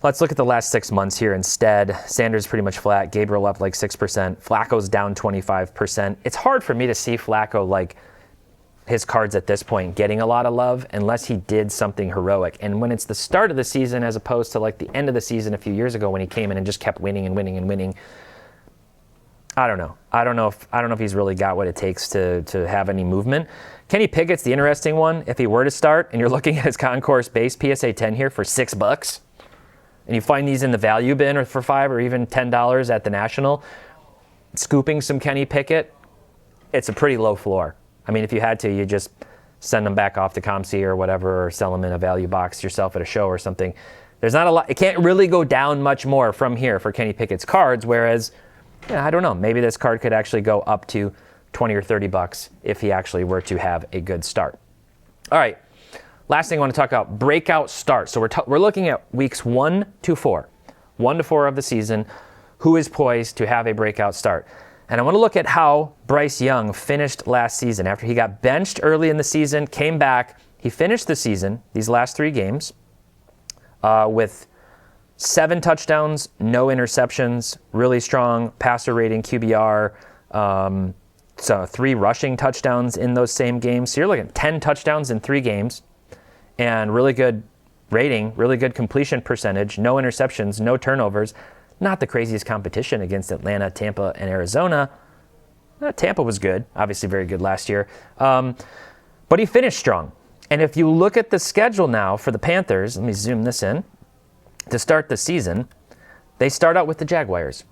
Let's look at the last 6 months here instead. Sanders pretty much flat. Gabriel up like 6%. Flacco's down 25%. It's hard for me to see Flacco, like, his cards at this point getting a lot of love unless he did something heroic. And when it's the start of the season as opposed to like the end of the season a few years ago when he came in and just kept winning and winning and winning, I don't know. I don't know if he's really got what it takes to have any movement. Kenny Pickett's the interesting one. If he were to start and you're looking at his concourse base PSA 10 here for $6, and you find these in the value bin or for $5 or even $10 at the National, scooping some Kenny Pickett, it's a pretty low floor. I mean, if you had to, you just send them back off to ComC or whatever, or sell them in a value box yourself at a show or something. There's not a lot. It can't really go down much more from here for Kenny Pickett's cards, whereas, I don't know, maybe this card could actually go up to $20 or $30 if he actually were to have a good start. All right, last thing I want to talk about, breakout starts. So we're looking at weeks 1 to 4, 1 to 4 of the season, who is poised to have a breakout start. And I want to look at how Bryce Young finished last season. After he got benched early in the season, came back, he finished the season, these last 3 games, with 7 touchdowns, no interceptions, really strong passer rating, QBR, so 3 rushing touchdowns in those same games. So you're looking at 10 touchdowns in 3 games and really good rating, really good completion percentage, no interceptions, no turnovers. Not the craziest competition against Atlanta, Tampa, and Arizona. Tampa was good, obviously very good last year. But he finished strong. And if you look at the schedule now for the Panthers, let me zoom this in, to start the season, they start out with the Jaguars.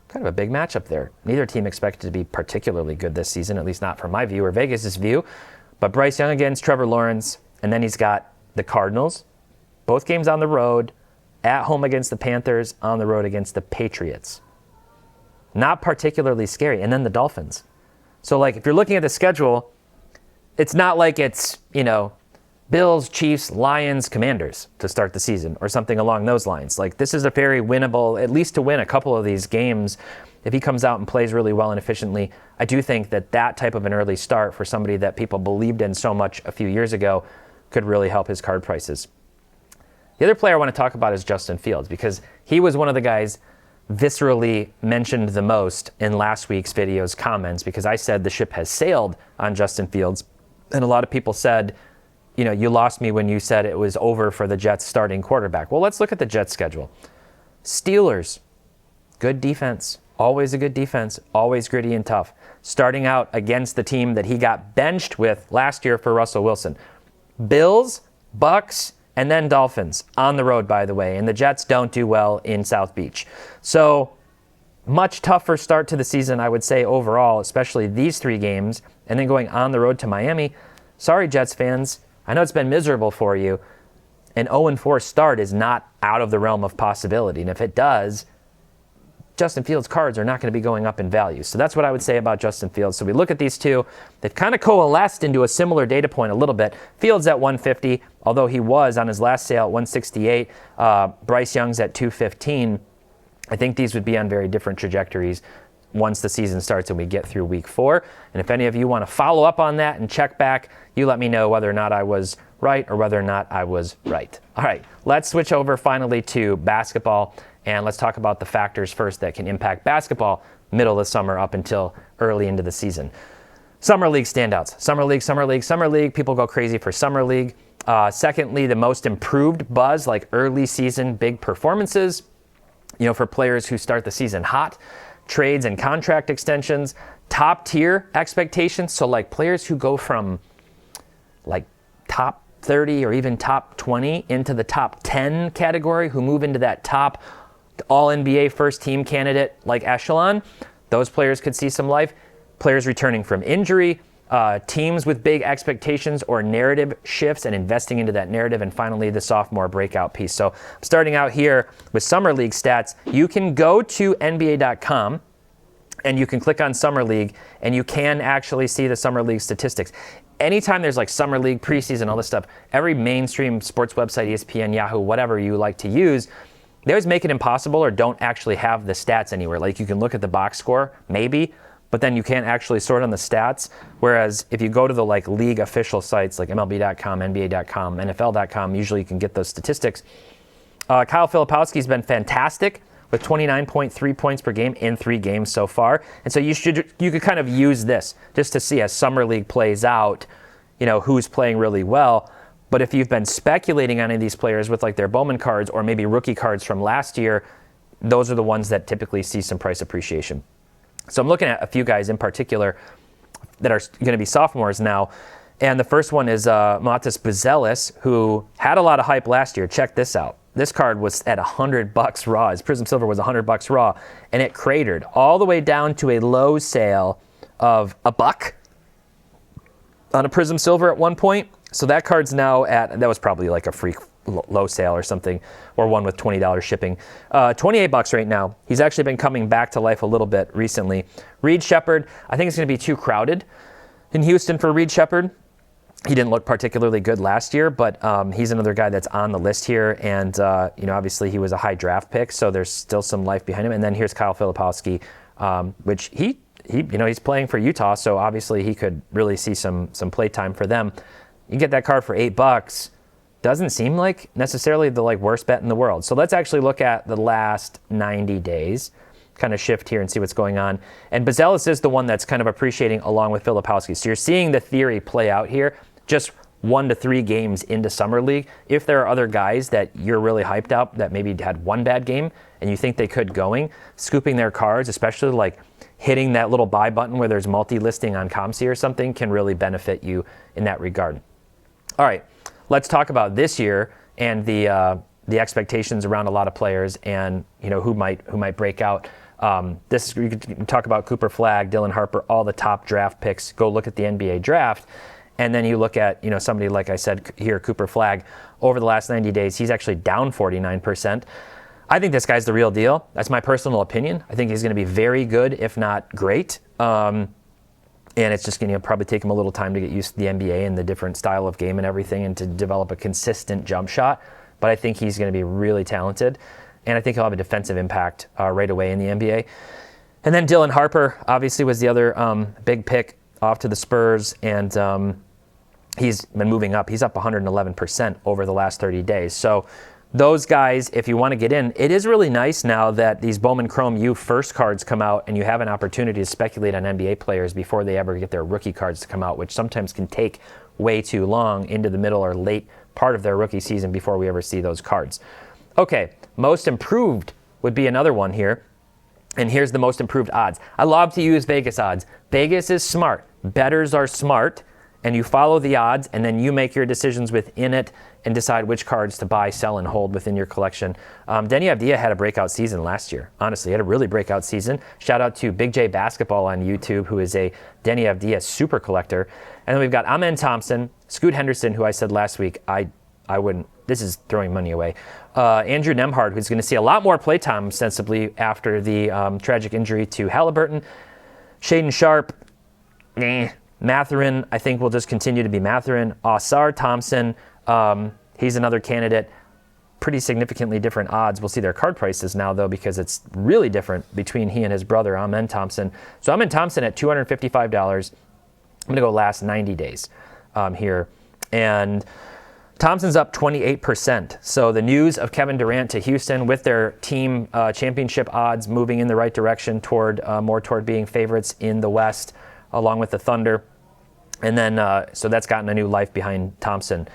Kind of a big matchup there. Neither team expected to be particularly good this season, at least not from my view or Vegas' view. But Bryce Young against Trevor Lawrence, and then he's got the Cardinals, both games on the road, at home against the Panthers, on the road against the Patriots. Not particularly scary. And then the Dolphins. So, like, if you're looking at the schedule, it's not like it's, Bills, Chiefs, Lions, Commanders to start the season or something along those lines. Like, this is a very winnable, at least to win a couple of these games. If he comes out and plays really well and efficiently, I do think that type of an early start for somebody that people believed in so much a few years ago could really help his card prices. The other player I want to talk about is Justin Fields, because he was one of the guys viscerally mentioned the most in last week's video's comments, because I said the ship has sailed on Justin Fields. And a lot of people said, you lost me when you said it was over for the Jets starting quarterback. Well, let's look at the Jets schedule. Steelers, good defense, always a good defense, always gritty and tough. Starting out against the team that he got benched with last year for Russell Wilson. Bills, Bucks, and then Dolphins on the road, by the way. And the Jets don't do well in South Beach. So much tougher start to the season, I would say, overall, especially these 3 games. And then going on the road to Miami. Sorry, Jets fans. I know it's been miserable for you. An 0-4 start is not out of the realm of possibility. And if it does, Justin Fields' cards are not going to be going up in value. So that's what I would say about Justin Fields. So we look at these 2. They've kind of coalesced into a similar data point a little bit. Fields at 150, although he was on his last sale at 168. Bryce Young's at 215. I think these would be on very different trajectories once the season starts and we get through week 4. And if any of you want to follow up on that and check back, you let me know whether or not I was right or whether or not I was right. All right, let's switch over finally to basketball. And let's talk about the factors first that can impact basketball middle of the summer up until early into the season. Summer League standouts. Summer League. People go crazy for Summer League. Secondly, the most improved buzz, like early season big performances, for players who start the season hot. Trades and contract extensions. Top tier expectations. So like players who go from like top 30 or even top 20 into the top 10 category, who move into that top all-NBA first team candidate like echelon. Those players could see some life. Players returning from injury, teams with big expectations or narrative shifts and investing into that narrative, and finally the sophomore breakout piece. So starting out here with Summer League stats, you can go to NBA.com and you can click on Summer League and you can actually see the Summer League statistics. Anytime there's like Summer League, preseason, all this stuff, every mainstream sports website, ESPN, Yahoo, whatever you like to use, they always make it impossible or don't actually have the stats anywhere. Like you can look at the box score, maybe, but then you can't actually sort on the stats. Whereas if you go to the like league official sites like MLB.com, NBA.com, NFL.com, usually you can get those statistics. Kyle Filipowski's been fantastic with 29.3 points per game in 3 games so far. And so you could kind of use this just to see as Summer League plays out, you know, who's playing really well. But if you've been speculating on any of these players with like their Bowman cards or maybe rookie cards from last year, those are the ones that typically see some price appreciation. So I'm looking at a few guys in particular that are going to be sophomores now. And the first one is Matas Buzelis, who had a lot of hype last year. Check this out. This card was at $100 raw. His Prism Silver was $100 raw, and it cratered all the way down to a low sale of $1 on a Prism Silver at one point. So that card's now at, that was probably like a free low sale or something, or one with $20 shipping. $28 right now. He's actually been coming back to life a little bit recently. Reed Shepherd, I think it's going to be too crowded in Houston for Reed Shepherd. He didn't look particularly good last year, but he's another guy that's on the list here. And, you know, obviously he was a high draft pick, so there's still some life behind him. And then here's Kyle Filipowski, which he, you know, he's playing for Utah, so obviously he could really see some play time for them. You get that card for $8. Doesn't seem like necessarily the like worst bet in the world. So let's actually look at the last 90 days, kind of shift here and see what's going on. And Buzelis is the one that's kind of appreciating along with Filipowski. So you're seeing the theory play out here, just 1 to 3 games into Summer League. If there are other guys that you're really hyped up that maybe had one bad game and you think they could going, scooping their cards, especially like hitting that little buy button where there's multi-listing on ComC or something, can really benefit you in that regard. All right, let's talk about this year and the expectations around a lot of players and, you know, who might break out. You could talk about Cooper Flagg, Dylan Harper, all the top draft picks. Go look at the NBA draft. And then you look at, you know, somebody like I said here, Cooper Flagg, over the last 90 days, he's actually down 49%. I think this guy's the real deal. That's my personal opinion. I think he's going to be very good, if not great. And it's just going to probably take him a little time to get used to the NBA and the different style of game and everything and to develop a consistent jump shot. But I think he's going to be really talented. And I think he'll have a defensive impact right away in the NBA. And then Dylan Harper, obviously, was the other big pick off to the Spurs, and he's been moving up. He's up 111% over the last 30 days. So those guys, if you want to get in, it is really nice now that these Bowman Chrome U first cards come out and you have an opportunity to speculate on NBA players before they ever get their rookie cards to come out, which sometimes can take way too long into the middle or late part of their rookie season before we ever see those cards. Okay, most improved would be another one here. And here's the most improved odds. I love to use Vegas odds. Vegas is smart. Bettors are smart, and you follow the odds, and then you make your decisions within it and decide which cards to buy, sell, and hold within your collection. Denny Avdia had a breakout season last year. Honestly, he had a really breakout season. Shout out to Big J Basketball on YouTube, who is a Denny Avdia super collector. And then we've got Amen Thompson, Scoot Henderson, who I said last week, I wouldn't, this is throwing money away. Andrew Nembhard, who's going to see a lot more playtime ostensibly after the tragic injury to Halliburton. Shaden Sharp, Mathurin, I think will just continue to be Mathurin. Ausar Thompson, he's another candidate. Pretty significantly different odds. We'll see their card prices now, though, because it's really different between he and his brother, Amen Thompson. So Amen Thompson at $255. I'm going to go last 90 days here. And Thompson's up 28%. So the news of Kevin Durant to Houston with their team championship odds moving in the right direction toward more toward being favorites in the West, along with the Thunder. And then, so that's gotten a new life behind Thompson.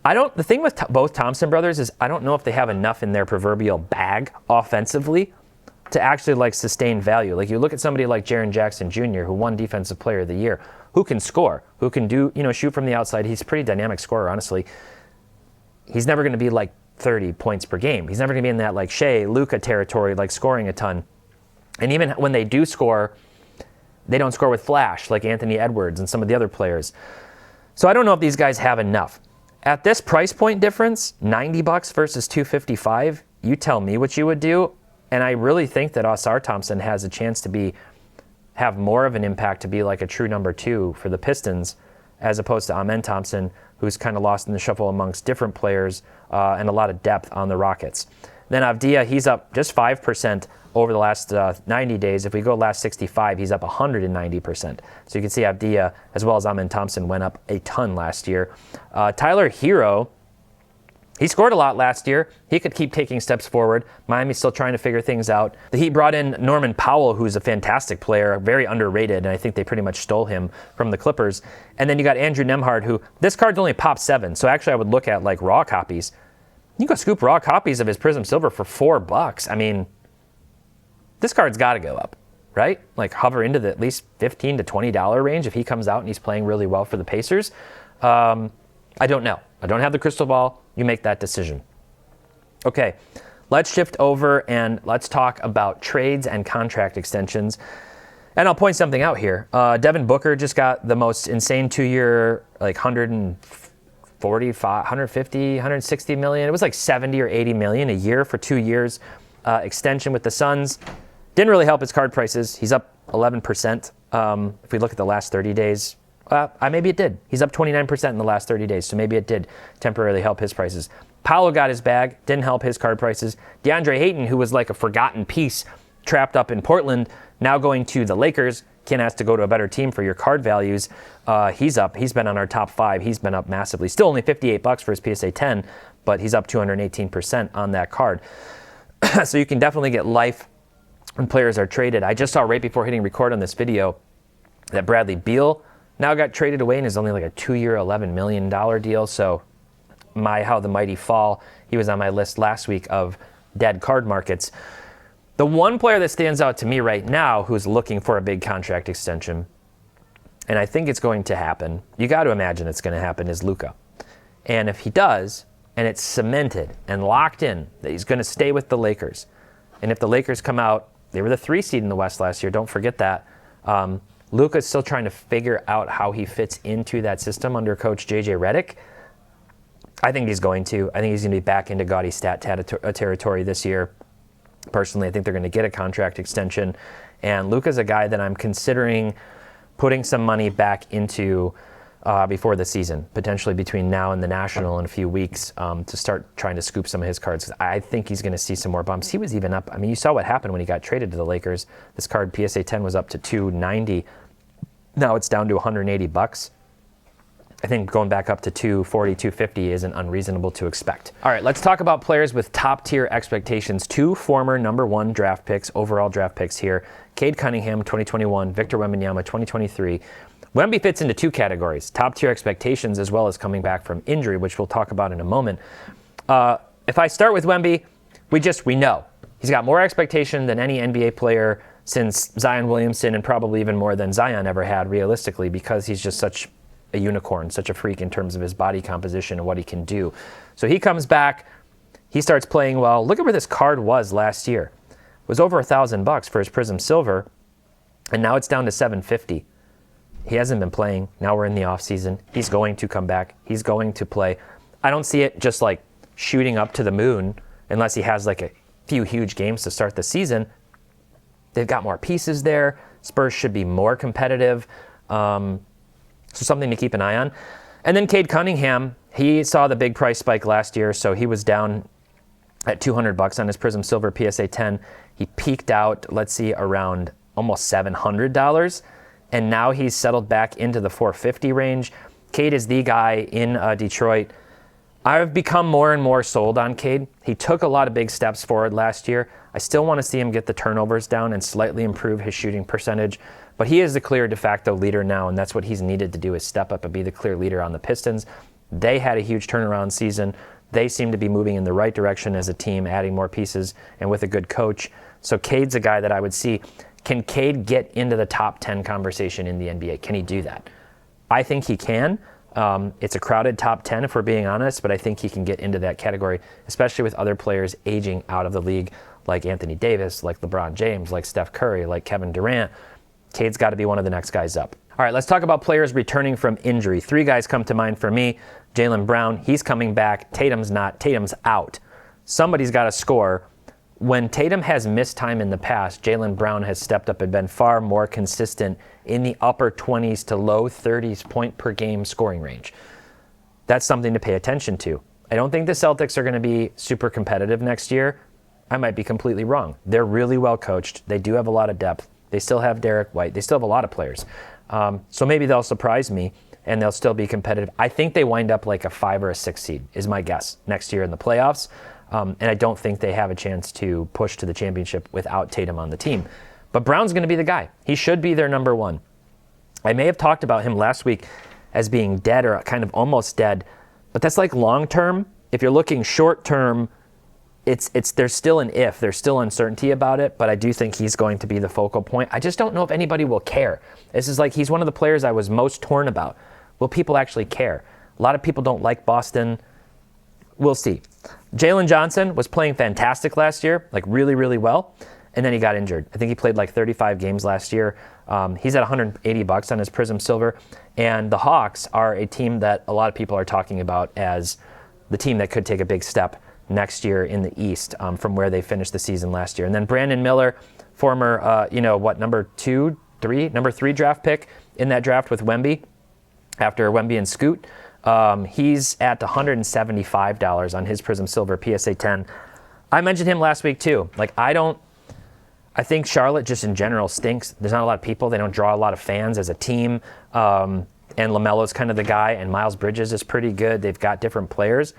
The thing with both Thompson brothers is I don't know if they have enough in their proverbial bag offensively to actually like sustain value. Like you look at somebody like Jaren Jackson Jr., who won Defensive Player of the Year, who can score, who can do, shoot from the outside. He's a pretty dynamic scorer, honestly. He's never going to be like 30 points per game. He's never going to be in that like Shea, Luka territory, like scoring a ton. And even when they do score, They don't score with flash like Anthony Edwards and some of the other players. So I don't know if these guys have enough. At this price point difference, $90 versus $255, you tell me what you would do. And I really think that Ausar Thompson has a chance to have more of an impact to be like a true number 2 for the Pistons, as opposed to Amen Thompson, who's kind of lost in the shuffle amongst different players and a lot of depth on the Rockets. Then Avdija, he's up just 5% over the last 90 days. If we go last 65, he's up 190%. So you can see Avdija, as well as Amen Thompson, went up a ton last year. Tyler Hero, he scored a lot last year. He could keep taking steps forward. Miami's still trying to figure things out. The Heat brought in Norman Powell, who's a fantastic player, very underrated, and I think they pretty much stole him from the Clippers. And then you got Andrew Nembhard, who, this card's only pop 7, so actually I would look at like raw copies. You can go scoop raw copies of his Prism Silver for $4. I mean, this card's got to go up, right? Like hover into the at least $15 to $20 range if he comes out and he's playing really well for the Pacers. I don't know. I don't have the crystal ball. You make that decision. Okay, let's shift over and let's talk about trades and contract extensions. And I'll point something out here. Devin Booker just got the most insane 2-year, like 150, 160 million. It was like 70 or 80 million a year for 2 years extension with the Suns. Didn't really help his card prices. He's up 11%. If we look at the last 30 days, maybe it did. He's up 29% in the last 30 days, so maybe it did temporarily help his prices. Paolo got his bag, didn't help his card prices. DeAndre Ayton, who was like a forgotten piece trapped up in Portland, now going to the Lakers. Can't ask to go to a better team for your card values. He's up. He's been on our top 5. He's been up massively. Still only $58 for his PSA 10, but he's up 218% on that card. So you can definitely get life when players are traded. I just saw right before hitting record on this video that Bradley Beal now got traded away and is only like a 2-year, $11 million deal. So how the mighty fall. He was on my list last week of dead card markets. The one player that stands out to me right now who's looking for a big contract extension, and I think it's going to happen, you got to imagine it's going to happen, is Luka. And if he does, and it's cemented and locked in that he's going to stay with the Lakers, and if the Lakers come out, they were the 3 seed in the West last year, don't forget that. Luka's still trying to figure out how he fits into that system under Coach J.J. Redick. I think he's going to. I think he's going to be back into gaudy stat territory this year. Personally, I think they're going to get a contract extension. And Luka's a guy that I'm considering putting some money back into before the season, potentially between now and the National in a few weeks, to start trying to scoop some of his cards. I think he's going to see some more bumps. He was even up. I mean, you saw what happened when he got traded to the Lakers. This card, PSA 10, was up to $290. Now it's down to $180. I think going back up to $240, $250 isn't unreasonable to expect. All right, let's talk about players with top-tier expectations. 2 former number 1 draft picks, overall draft picks here. Cade Cunningham, 2021, Victor Wembanyama, 2023. Wemby fits into 2 categories, top-tier expectations as well as coming back from injury, which we'll talk about in a moment. If I start with Wemby, we know. He's got more expectation than any NBA player since Zion Williamson, and probably even more than Zion ever had, realistically, because he's just such a unicorn, such a freak in terms of his body composition and what he can do. So he comes back, he starts playing well. Look at where this card was last year. It was over $1,000 for his Prism Silver, and now it's down to $750. He hasn't been playing. Now we're in the offseason. He's going to come back. He's going to play. I don't see it just like shooting up to the moon unless he has like a few huge games to start the season. They've got more pieces there. Spurs should be more competitive. So something to keep an eye on. And then Cade Cunningham, he saw the big price spike last year, so he was down at $200 on his Prism Silver PSA 10. He peaked out, let's see, around almost $700, and now he's settled back into the $450 range. Cade is the guy in Detroit. I've become more and more sold on Cade. He took a lot of big steps forward last year. I still want to see him get the turnovers down and slightly improve his shooting percentage. But he is the clear de facto leader now, and that's what he's needed to do, is step up and be the clear leader on the Pistons. They had a huge turnaround season. They seem to be moving in the right direction as a team, adding more pieces and with a good coach. So Cade's a guy that I would see. Can Cade get into the top 10 conversation in the NBA? Can he do that? I think he can. It's a crowded top 10 if we're being honest, but I think he can get into that category, especially with other players aging out of the league, like Anthony Davis, like LeBron James, like Steph Curry, like Kevin Durant. Cade's got to be one of the next guys up. All right, let's talk about players returning from injury. 3 guys come to mind for me. Jaylen Brown, he's coming back. Tatum's not. Tatum's out. Somebody's got to score. When Tatum has missed time in the past, Jaylen Brown has stepped up and been far more consistent in the upper 20s to low 30s point per game scoring range. That's something to pay attention to. I don't think the Celtics are going to be super competitive next year. I might be completely wrong. They're really well coached. They do have a lot of depth. They still have Derek White. They still have a lot of players. So maybe they'll surprise me and they'll still be competitive. I think they wind up like a 5 or a 6 seed is my guess next year in the playoffs. And I don't think they have a chance to push to the championship without Tatum on the team. But Brown's going to be the guy. He should be their number 1. I may have talked about him last week as being dead or kind of almost dead, but that's like long term. If you're looking short term, there's still an if. There's still uncertainty about it, but I do think he's going to be the focal point. I just don't know if anybody will care. This is like he's one of the players I was most torn about. Will people actually care? A lot of people don't like Boston. We'll see. Jalen Johnson was playing fantastic last year, like really, really well, and then he got injured. I think he played like 35 games last year. He's at $180 on his Prism Silver, and the Hawks are a team that a lot of people are talking about as the team that could take a big step next year in the East from where they finished the season last year. And then Brandon Miller, former, number 3 draft pick in that draft with Wemby, after Wemby and Scoot. He's at $175 on his Prism Silver PSA 10. I mentioned him last week too. I think Charlotte just in general stinks. There's not a lot of people. They don't draw a lot of fans as a team. And LaMelo's kind of the guy, and Miles Bridges is pretty good. They've got different players.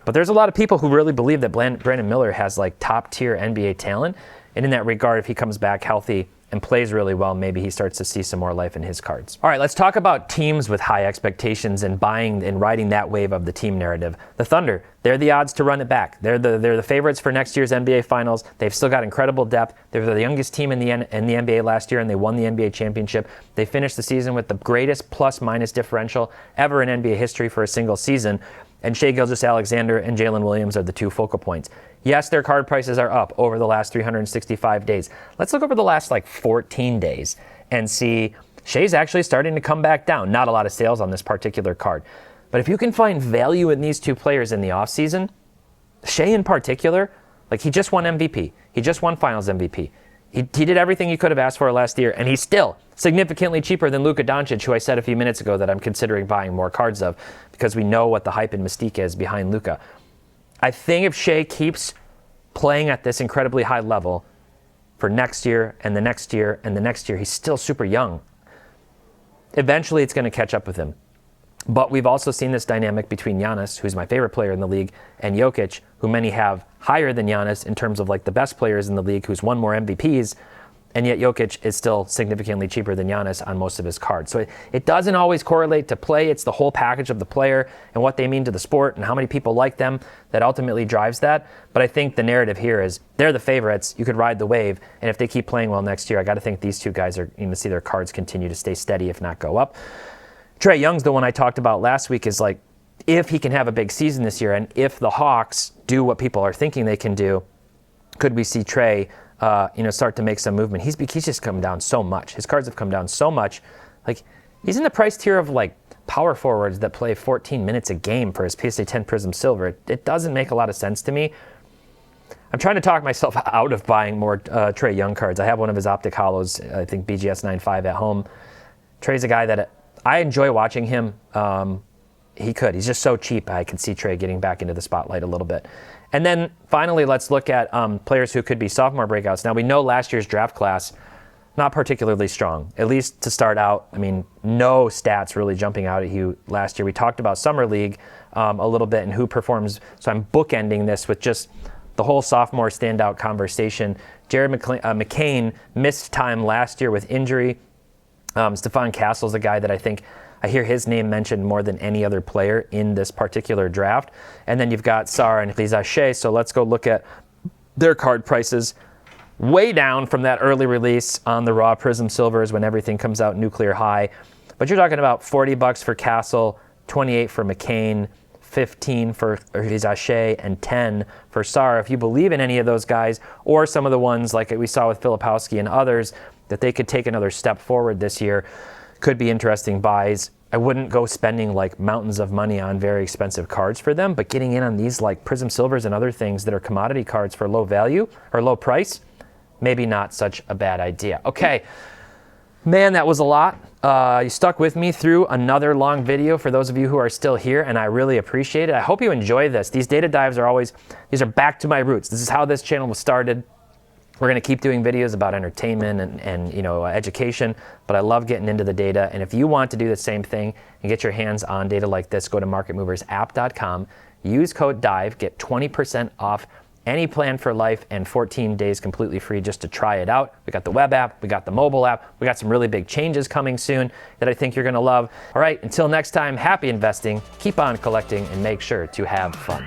But there's a lot of people who really believe that Brandon Miller has like top tier NBA talent. And in that regard, if he comes back healthy and plays really well, maybe he starts to see some more life in his cards. All right, let's talk about teams with high expectations and buying and riding that wave of the team narrative. The Thunder, they're the odds to run it back. They're the favorites for next year's NBA Finals. They've still got incredible depth. They were the youngest team in the NBA last year, and they won the NBA championship. They finished the season with the greatest plus-minus differential ever in NBA history for a single season. And Shai Gilgeous-Alexander and Jalen Williams are the 2 focal points. Yes, their card prices are up over the last 365 days. Let's look over the last 14 days and see Shai's actually starting to come back down. Not a lot of sales on this particular card. But if you can find value in these 2 players in the offseason, Shai in particular, he just won MVP. He just won Finals MVP. He did everything you could have asked for last year, and he's still significantly cheaper than Luka Doncic, who I said a few minutes ago that I'm considering buying more cards of because we know what the hype and mystique is behind Luka. I think if Shai keeps playing at this incredibly high level for next year and the next year and the next year, he's still super young. Eventually, it's going to catch up with him. But we've also seen this dynamic between Giannis, who's my favorite player in the league, and Jokic, who many have higher than Giannis in terms of the best players in the league, who's won more MVPs, and yet Jokic is still significantly cheaper than Giannis on most of his cards. So it doesn't always correlate to play. It's the whole package of the player and what they mean to the sport and how many people like them that ultimately drives that. But I think the narrative here is they're the favorites. You could ride the wave, and if they keep playing well next year, I got to think these 2 guys are going to see their cards continue to stay steady, if not go up. Trae Young's the one I talked about last week is if he can have a big season this year and if the Hawks do what people are thinking they can do, could we see Trae start to make some movement? He's just come down so much. His cards have come down so much. He's in the price tier of power forwards that play 14 minutes a game for his PSA 10 Prism Silver. It doesn't make a lot of sense to me. I'm trying to talk myself out of buying more Trae Young cards. I have one of his Optic Hollows, I think BGS 9.5 at home. Trae's a guy that I enjoy watching him. He's just so cheap. I can see Trae getting back into the spotlight a little bit. And then finally, let's look at players who could be sophomore breakouts. Now, we know last year's draft class, not particularly strong, at least to start out. I mean, no stats really jumping out at you last year. We talked about Summer League a little bit and who performs. So I'm bookending this with just the whole sophomore standout conversation. Jared McCain missed time last year with injury. Stephon Castle's a guy that I hear his name mentioned more than any other player in this particular draft. And then you've got Sarr and Riza Shea. So let's go look at their card prices. Way down from that early release on the raw Prism Silvers when everything comes out nuclear high. But you're talking about $40 for Castle, $28 for McCain, $15 for Riza Shea, and $10 for Sarr. If you believe in any of those guys, or some of the ones like we saw with Filipowski and others, that they could take another step forward this year. Could be interesting buys. I wouldn't go spending like mountains of money on very expensive cards for them, but getting in on these like Prism Silvers and other things that are commodity cards for low value or low price, maybe not such a bad idea. Okay, man, that was a lot. You stuck with me through another long video for those of you who are still here, and I really appreciate it. I hope you enjoy this. These data dives are always, these are back to my roots. This is how this channel was started. We're going to keep doing videos about entertainment and you know, education, but I love getting into the data. And if you want to do the same thing and get your hands on data like this, go to marketmoversapp.com, use code DIVE, get 20% off any plan for life and 14 days completely free just to try it out. We got the web app, we got the mobile app, we got some really big changes coming soon that I think you're going to love. All right, until next time, happy investing, keep on collecting, and make sure to have fun.